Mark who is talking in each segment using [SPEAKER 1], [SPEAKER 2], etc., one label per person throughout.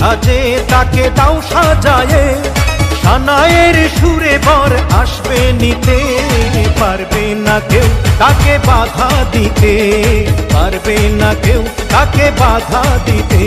[SPEAKER 1] সাজে তাকে দাও সাজায়ে, সানায়ের সুরে বর আসবে নিতে। পারবে না কেউ তাকে বাধা দিতে, পারবে না কেউ তাকে বাধা দিতে।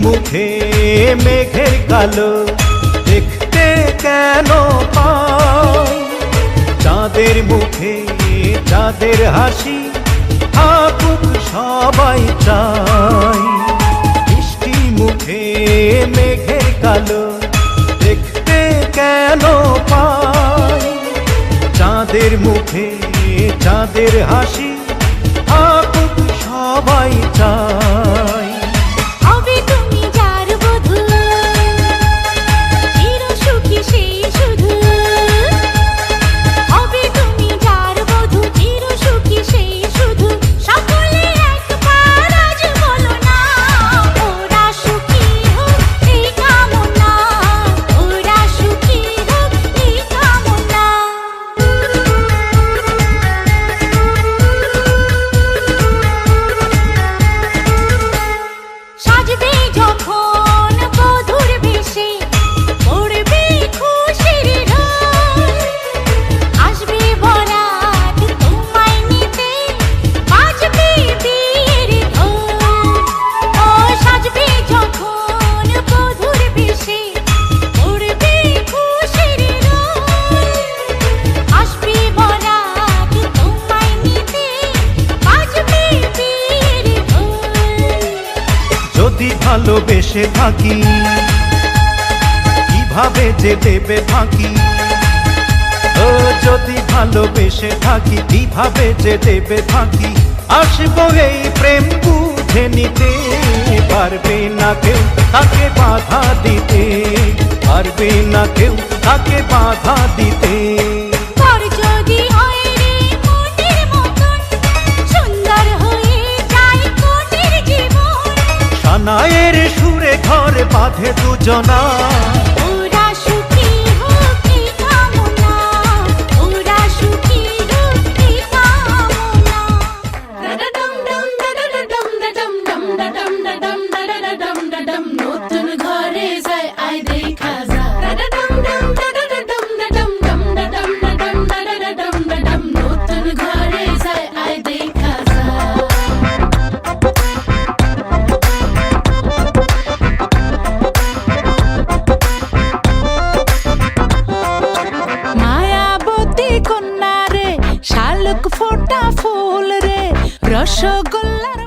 [SPEAKER 1] মুখে মেঘের কালো দেখতে কেন পাই, চাঁদের মুখে চাঁদের হাসি থাকুক সবাই চাই। মিষ্টি মুখে মেঘের কালো দেখতে কেন পাই, চাঁদের মুখে চাঁদের হাসি থাকুক সবাই চাই। যদি ভালোবেসে থাকি কিভাবে যে দেবে ফাঁকি, ও যদি ভালোবেসে থাকি কিভাবে যে দেবে ফাঁকি। আসবো এই প্রেম বুঝে নিতে, পারবে না কেউ তাকে বাধা দিতে, পারবে না কেউ তাকে বাধা দিতে। সানায়ের সুরে ঘর বাঁধে দুজনা,
[SPEAKER 2] ওরা সুখী হোক এই কামনা, ওরা সুখী হোক এই কামনা। ডাডাডম ডম ডাডাডম ডাডম ডম ডাডম ডাডম ডাডাডম ডাডম, নতুন ঘরে যায় আয় দেখা যা। ডাডাডম ডম ডাডাডম ডাডম ডম ডাডম ডাডম ডাডাডম ডাডম, নতুন ঘরে যায় আয় দেখা যা। শালুক ফোটা ফুল রে, রসগোল্লার